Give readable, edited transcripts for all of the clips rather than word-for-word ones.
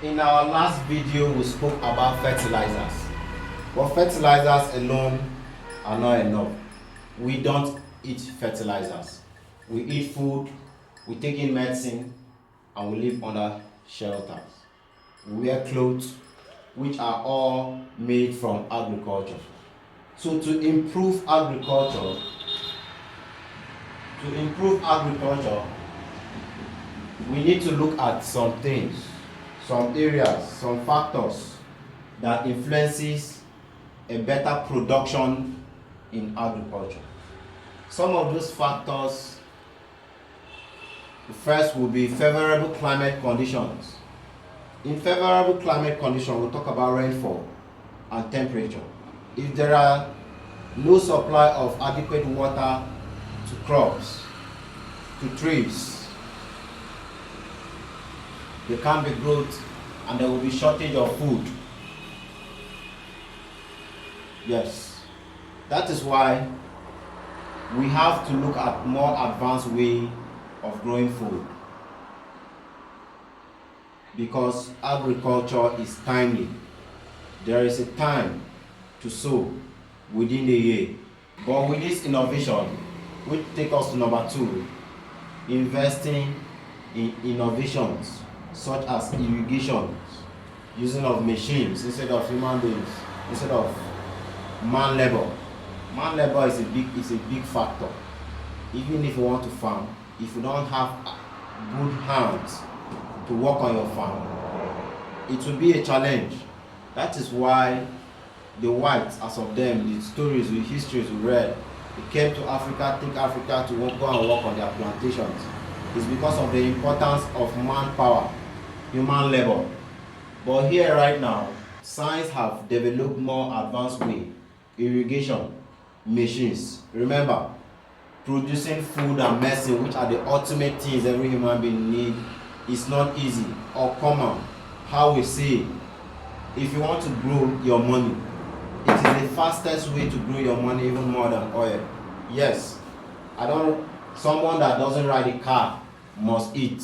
In our last video, we spoke about fertilizers. But fertilizers alone are not enough. We don't eat fertilizers. We eat food, we take in medicine, and we live under shelters. We wear clothes, which are all made from agriculture. So to improve agriculture, we need to look at some things, some areas, some factors that influences a better production in agriculture. Some of those factors, the first will be favorable climate conditions. In favorable climate conditions, we'll talk about rainfall and temperature. If there are no supply of adequate water to crops, to trees, there can't be growth and there will be shortage of food. Yes, that is why we have to look at more advanced way of growing food, because agriculture is timely. There is a time to sow within the year. But with this innovation, which take us to number 2, investing in innovations such as irrigation, using of machines instead of human beings, instead of man labor. Man labor is a big factor. Even if you want to farm, if you don't have good hands to work on your farm, it will be a challenge. That is why the whites, as of them, the stories, the histories we read, they came to Africa, take Africa to go and work on their plantations. It's because of the importance of manpower, human labor. But here right now, science have developed more advanced way, irrigation, machines. Remember, producing food and medicine, which are the ultimate things every human being need, is not easy or common. How we say, if you want to grow your money, it is the fastest way to grow your money even more than oil. Yes, someone that doesn't ride a car must eat.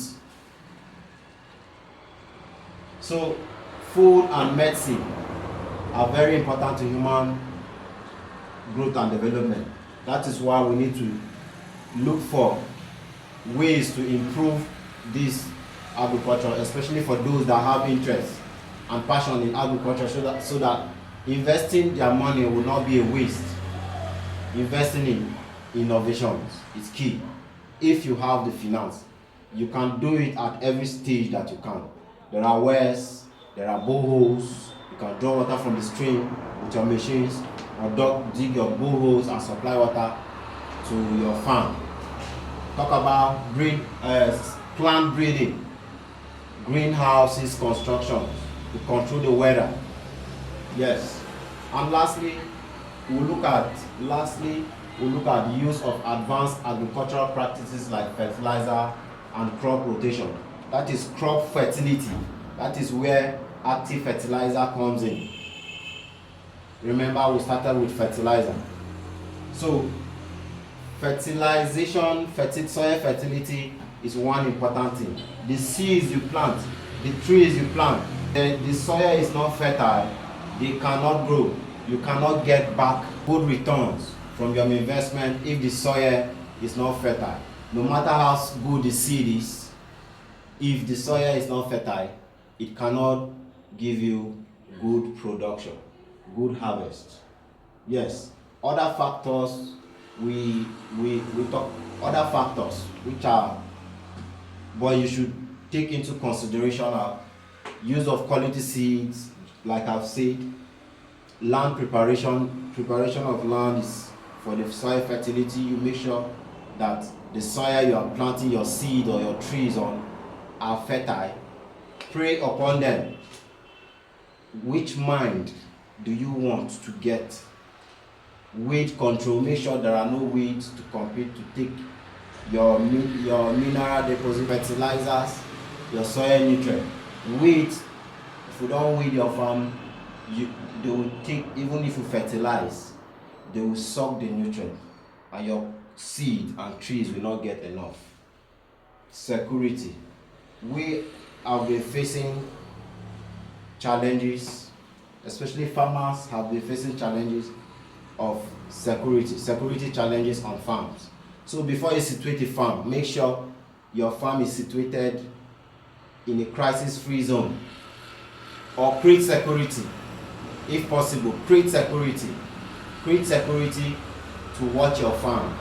So food and medicine are very important to human growth and development. That is why we need to look for ways to improve this agriculture, especially for those that have interest and passion in agriculture, so that investing their money will not be a waste. Investing in innovations is key. If you have the finance, you can do it at every stage that you can. There are wells, there are boreholes. You can draw water from the stream with your machines, or dig your boreholes and supply water to your farm. Talk about plant breeding, greenhouses construction to control the weather. Yes, and lastly, we'll look at the use of advanced agricultural practices like fertilizer and crop rotation. That is crop fertility. That is where active fertilizer comes in. Remember, we started with fertilizer. So fertilization, soil fertility is one important thing. The seeds you plant, the trees you plant, the soil is not fertile, they cannot grow. You cannot get back good returns from your investment if the soil is not fertile. No matter how good the seed is, if the soil is not fertile, it cannot give you good production, good harvest. Yes, other factors we talk, other factors which are, but you should take into consideration are use of quality seeds, like I've said, land preparation of land is for the soil fertility. You make sure that the soil you are planting your seed or your trees on are fertile. Pray upon them. Which mind do you want to get? Weed control. Make sure there are no weeds to compete to take your mineral deposit, fertilizers, your soil nutrient. Weeds, if you don't weed your farm, they will take, even if you fertilize, they will suck the nutrient and your seed and trees will not get enough. Security. We have been facing challenges, especially farmers have been facing challenges of security challenges on farms. So before you situate a farm, make sure your farm is situated in a crisis-free zone, or create security. If possible, create security to watch your farm,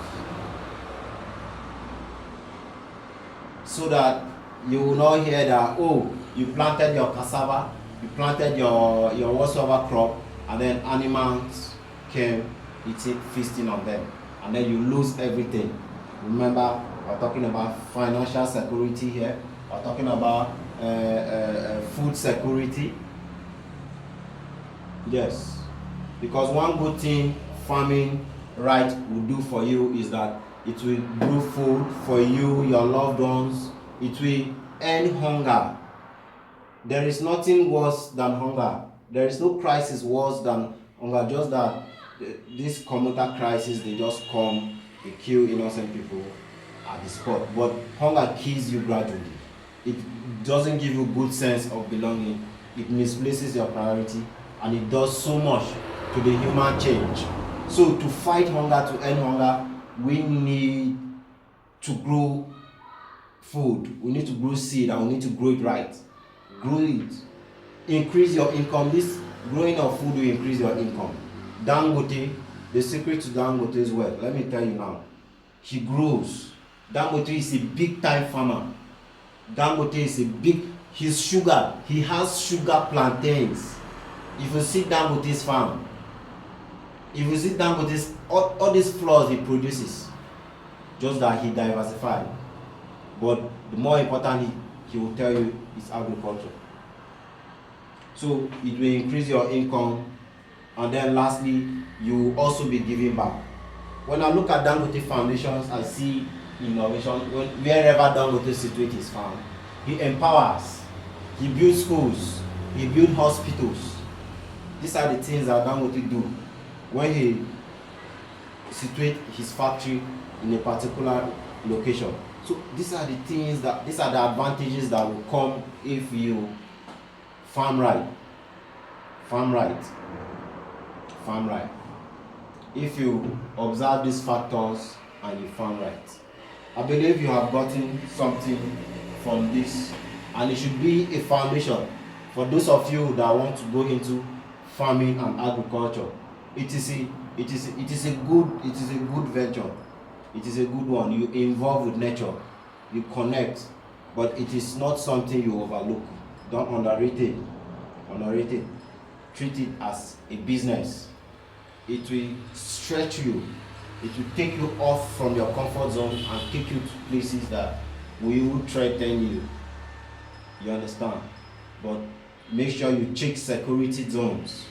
so that you will not hear that, oh, you planted your cassava, you planted your whatsoever crop, and then animals came eating, feasting on them, and then you lose everything. Remember, we're talking about financial security here, we're talking about food security. Yes, because one good thing farming right will do for you is that it will grow food for you, your loved ones. It will end hunger. There is nothing worse than hunger. There is no crisis worse than hunger. Just that this commuter crisis, they just come, they kill innocent people at the spot. But hunger kills you gradually. It doesn't give you good sense of belonging. It misplaces your priority, and it does so much to the human change. So to fight hunger, to end hunger, we need to grow food, we need to grow seed, and we need to grow it right. Grow it. Increase your income. This growing of food will increase your income. Dangote, the secret to Dangote's wealth, let me tell you now, he grows. Dangote is a big time farmer. Dangote is a big, his sugar, he has sugar plantains. If you see Dangote's farm, if you see Dangote's, all these flours he produces, just that he diversified. But the more important, he will tell you, is agriculture. So it will increase your income, and then lastly, you will also be giving back. When I look at Dangote foundations, I see innovation. Wherever Dangote situates his farm, he empowers, he builds schools, he builds hospitals. These are the things that Dangote do when he situates his factory in a particular location. So these are the things these are the advantages that will come if you farm right. If you observe these factors and you farm right. I believe you have gotten something from this, and it should be a foundation for those of you that want to go into farming and agriculture. It is a good venture. It is a good one. You involve with nature, you connect, but it is not something you overlook. Don't underrate it. Treat it as a business. It will stretch you. It will take you off from your comfort zone and take you to places that will threaten you. You understand? But make sure you check security zones,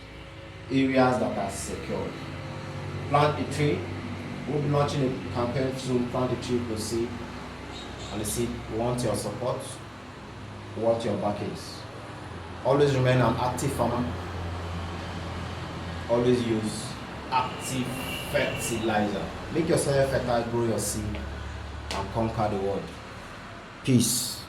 areas that are secure. Plant a tree. We'll be launching a campaign soon. Plant a tree to seed. And the seed, we want your support. We want your backings. Always remain an active farmer. Always use active fertilizer. Make yourself fertile, grow your seed, and conquer the world. Peace.